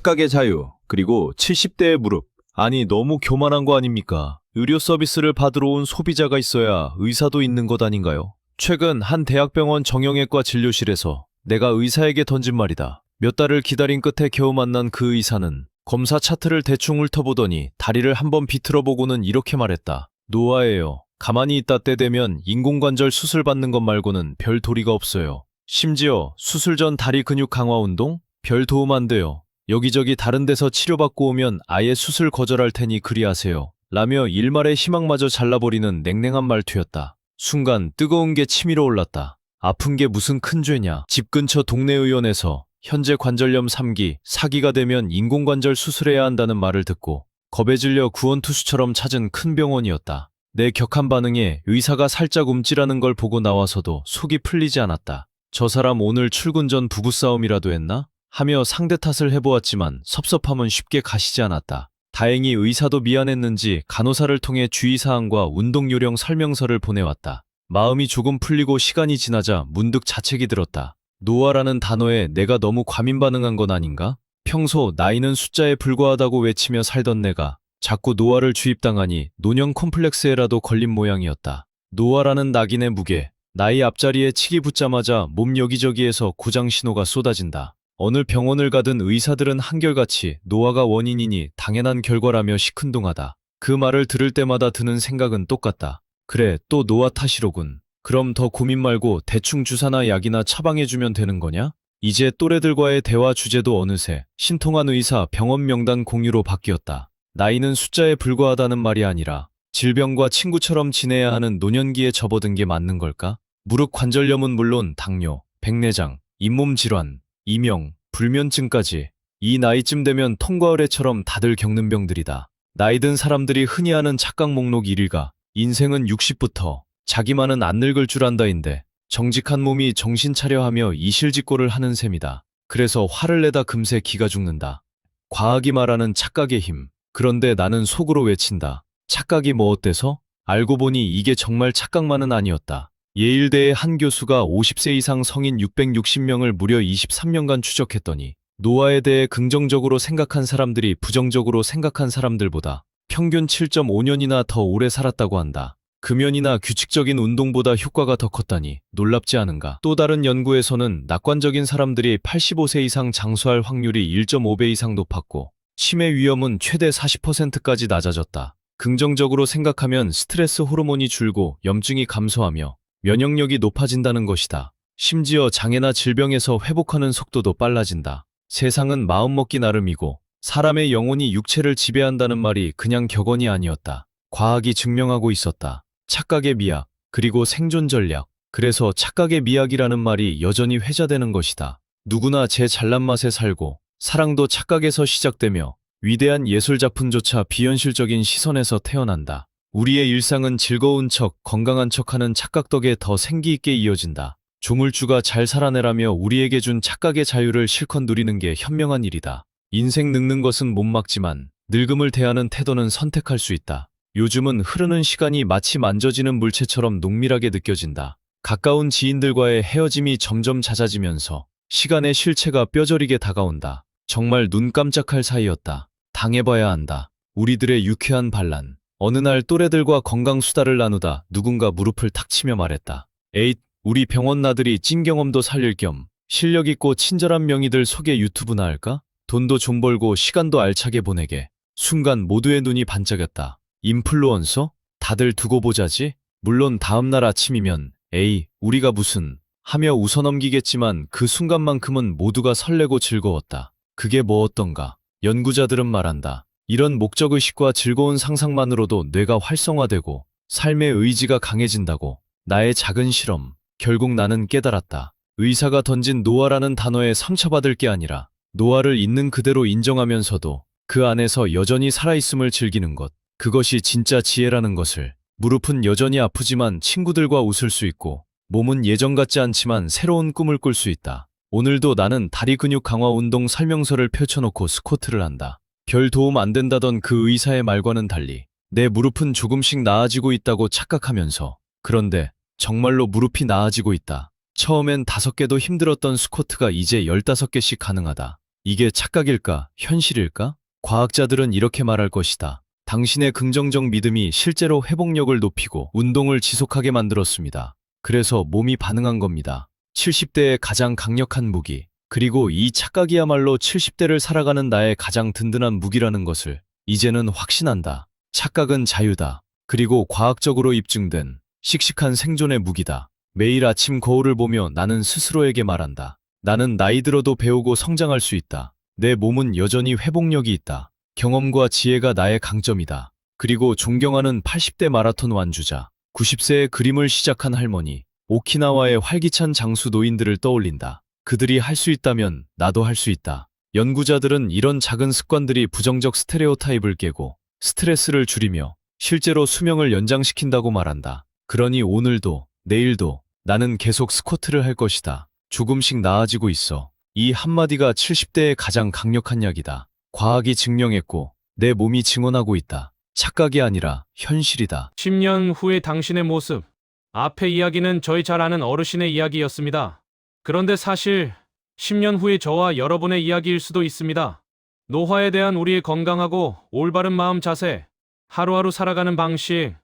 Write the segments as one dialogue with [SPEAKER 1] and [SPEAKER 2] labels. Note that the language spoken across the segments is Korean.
[SPEAKER 1] 착각의 자유, 그리고 70대의 무릎. 아니, 너무 교만한 거 아닙니까? 의료 서비스를 받으러 온 소비자가 있어야 의사도 있는 것 아닌가요? 최근 한 대학병원 정형외과 진료실에서 내가 의사에게 던진 말이다. 몇 달을 기다린 끝에 겨우 만난 그 의사는 검사 차트를 대충 훑어보더니 다리를 한번 비틀어 보고는 이렇게 말했다. 노화예요. 가만히 있다 때 되면 인공관절 수술 받는 것 말고는 별 도리가 없어요. 심지어 수술 전 다리 근육 강화 운동? 별 도움 안 돼요. 여기저기 다른 데서 치료받고 오면 아예 수술 거절할 테니 그리하세요. 라며 일말의 희망마저 잘라버리는 냉랭한 말투였다. 순간 뜨거운 게 치밀어 올랐다. 아픈 게 무슨 큰 죄냐. 집 근처 동네 의원에서 현재 관절염 3기, 4기가 되면 인공관절 수술해야 한다는 말을 듣고 겁에 질려 구원투수처럼 찾은 큰 병원이었다. 내 격한 반응에 의사가 살짝 움찔하는 걸 보고 나와서도 속이 풀리지 않았다. 저 사람 오늘 출근 전 부부싸움이라도 했나? 하며 상대 탓을 해보았지만 섭섭함은 쉽게 가시지 않았다. 다행히 의사도 미안했는지 간호사를 통해 주의사항과 운동요령 설명서를 보내왔다. 마음이 조금 풀리고 시간이 지나자 문득 자책이 들었다. 노화라는 단어에 내가 너무 과민 반응한 건 아닌가? 평소 나이는 숫자에 불과하다고 외치며 살던 내가 자꾸 노화를 주입당하니 노년 콤플렉스에라도 걸린 모양이었다. 노화라는 낙인의 무게, 나이 앞자리에 치기 붙자마자 몸 여기저기에서 고장 신호가 쏟아진다. 어느 병원을 가든 의사들은 한결같이 노화가 원인이니 당연한 결과라며 시큰둥하다. 그 말을 들을 때마다 드는 생각은 똑같다. 그래, 또 노화 탓이로군. 그럼 더 고민 말고 대충 주사나 약이나 처방해주면 되는 거냐? 이제 또래들과의 대화 주제도 어느새 신통한 의사 병원 명단 공유로 바뀌었다. 나이는 숫자에 불과하다는 말이 아니라 질병과 친구처럼 지내야 하는 노년기에 접어든 게 맞는 걸까? 무릎 관절염은 물론 당뇨, 백내장, 잇몸 질환, 이명, 불면증까지 이 나이쯤 되면 통과의례처럼 다들 겪는 병들이다. 나이 든 사람들이 흔히 하는 착각 목록 1위가 인생은 60부터 자기만은 안 늙을 줄 안다인데 정직한 몸이 정신 차려 하며 이실직고를 하는 셈이다. 그래서 화를 내다 금세 기가 죽는다. 과학이 말하는 착각의 힘. 그런데 나는 속으로 외친다. 착각이 뭐 어때서? 알고 보니 이게 정말 착각만은 아니었다. 예일대의 한 교수가 50세 이상 성인 660명을 무려 23년간 추적했더니 노화에 대해 긍정적으로 생각한 사람들이 부정적으로 생각한 사람들보다 평균 7.5년이나 더 오래 살았다고 한다. 금연이나 규칙적인 운동보다 효과가 더 컸다니 놀랍지 않은가. 또 다른 연구에서는 낙관적인 사람들이 85세 이상 장수할 확률이 1.5배 이상 높았고 치매 위험은 최대 40%까지 낮아졌다. 긍정적으로 생각하면 스트레스 호르몬이 줄고 염증이 감소하며 면역력이 높아진다는 것이다. 심지어 장애나 질병에서 회복하는 속도도 빨라진다. 세상은 마음먹기 나름이고 사람의 영혼이 육체를 지배한다는 말이 그냥 격언이 아니었다. 과학이 증명하고 있었다. 착각의 미학, 그리고 생존 전략. 그래서 착각의 미학이라는 말이 여전히 회자되는 것이다. 누구나 제 잘난 맛에 살고 사랑도 착각에서 시작되며 위대한 예술작품조차 비현실적인 시선에서 태어난다. 우리의 일상은 즐거운 척, 건강한 척하는 착각 덕에 더 생기있게 이어진다. 조물주가 잘 살아내라며 우리에게 준 착각의 자유를 실컷 누리는 게 현명한 일이다. 인생 늙는 것은 못 막지만 늙음을 대하는 태도는 선택할 수 있다. 요즘은 흐르는 시간이 마치 만져지는 물체처럼 농밀하게 느껴진다. 가까운 지인들과의 헤어짐이 점점 잦아지면서 시간의 실체가 뼈저리게 다가온다. 정말 눈 깜짝할 사이였다. 당해봐야 한다. 우리들의 유쾌한 반란. 어느 날 또래들과 건강 수다를 나누다 누군가 무릎을 탁 치며 말했다. 에잇, 우리 병원 나들이 찐 경험도 살릴 겸 실력 있고 친절한 명의들 소개 유튜브나 할까? 돈도 좀 벌고 시간도 알차게 보내게. 순간 모두의 눈이 반짝였다. 인플루언서? 다들 두고 보자지? 물론 다음날 아침이면 에이, 우리가 무슨 하며 웃어넘기겠지만 그 순간만큼은 모두가 설레고 즐거웠다. 그게 뭐 어떤가? 연구자들은 말한다. 이런 목적의식과 즐거운 상상만으로도 뇌가 활성화되고 삶의 의지가 강해진다고. 나의 작은 실험. 결국 나는 깨달았다. 의사가 던진 노화라는 단어에 상처받을 게 아니라 노화를 있는 그대로 인정하면서도 그 안에서 여전히 살아있음을 즐기는 것. 그것이 진짜 지혜라는 것을. 무릎은 여전히 아프지만 친구들과 웃을 수 있고 몸은 예전 같지 않지만 새로운 꿈을 꿀 수 있다. 오늘도 나는 다리 근육 강화 운동 설명서를 펼쳐놓고 스쿼트를 한다. 별 도움 안 된다던 그 의사의 말과는 달리 내 무릎은 조금씩 나아지고 있다고 착각하면서. 그런데 정말로 무릎이 나아지고 있다. 처음엔 5개도 힘들었던 스쿼트가 이제 15개씩 가능하다. 이게 착각일까, 현실일까? 과학자들은 이렇게 말할 것이다. 당신의 긍정적 믿음이 실제로 회복력을 높이고 운동을 지속하게 만들었습니다. 그래서 몸이 반응한 겁니다. 70대의 가장 강력한 무기, 그리고 이 착각이야말로 70대를 살아가는 나의 가장 든든한 무기라는 것을 이제는 확신한다. 착각은 자유다. 그리고 과학적으로 입증된 씩씩한 생존의 무기다. 매일 아침 거울을 보며 나는 스스로에게 말한다. 나는 나이 들어도 배우고 성장할 수 있다. 내 몸은 여전히 회복력이 있다. 경험과 지혜가 나의 강점이다. 그리고 존경하는 80대 마라톤 완주자, 90세의 그림을 시작한 할머니, 오키나와의 활기찬 장수 노인들을 떠올린다. 그들이 할 수 있다면 나도 할 수 있다. 연구자들은 이런 작은 습관들이 부정적 스테레오타입을 깨고 스트레스를 줄이며 실제로 수명을 연장시킨다고 말한다. 그러니 오늘도, 내일도 나는 계속 스쿼트를 할 것이다. 조금씩 나아지고 있어. 이 한마디가 70대의 가장 강력한 약이다. 과학이 증명했고 내 몸이 증언하고 있다. 착각이 아니라 현실이다.
[SPEAKER 2] 10년 후의 당신의 모습. 앞의 이야기는 저희 잘 아는 어르신의 이야기였습니다. 그런데 사실 10년 후의 저와 여러분의 이야기일 수도 있습니다. 노화에 대한 우리의 건강하고 올바른 마음 자세, 하루하루 살아가는 방식,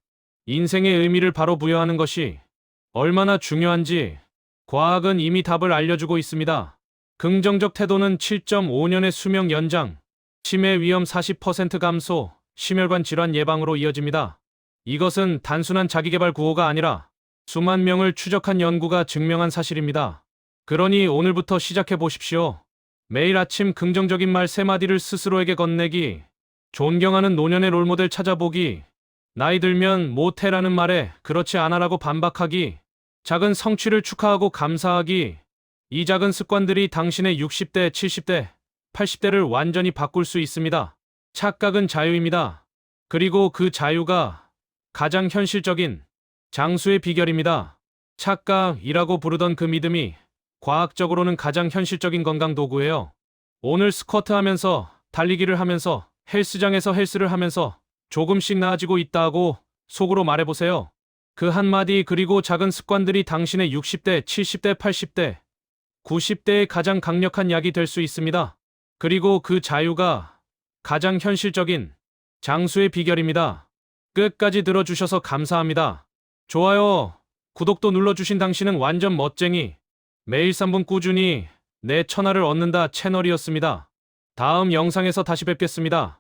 [SPEAKER 2] 인생의 의미를 바로 부여하는 것이 얼마나 중요한지 과학은 이미 답을 알려주고 있습니다. 긍정적 태도는 7.5년의 수명 연장, 치매 위험 40% 감소, 심혈관 질환 예방으로 이어집니다. 이것은 단순한 자기계발 구호가 아니라 수만 명을 추적한 연구가 증명한 사실입니다. 그러니 오늘부터 시작해 보십시오. 매일 아침 긍정적인 말 3마디를 스스로에게 건네기, 존경하는 노년의 롤모델 찾아보기, 나이 들면 못해라는 말에 그렇지 않아라고 반박하기, 작은 성취를 축하하고 감사하기. 이 작은 습관들이 당신의 60대, 70대, 80대를 완전히 바꿀 수 있습니다. 착각은 자유입니다. 그리고 그 자유가 가장 현실적인 장수의 비결입니다. 착각이라고 부르던 그 믿음이 과학적으로는 가장 현실적인 건강 도구예요. 오늘 스쿼트 하면서, 달리기를 하면서, 헬스장에서 헬스를 하면서 조금씩 나아지고 있다고 속으로 말해보세요. 그 한마디 그리고 작은 습관들이 당신의 60대, 70대, 80대, 90대의 가장 강력한 약이 될 수 있습니다. 그리고 그 자유가 가장 현실적인 장수의 비결입니다. 끝까지 들어주셔서 감사합니다. 좋아요, 구독도 눌러주신 당신은 완전 멋쟁이. 매일 3분 꾸준히 내 천하를 얻는다 채널이었습니다. 다음 영상에서 다시 뵙겠습니다.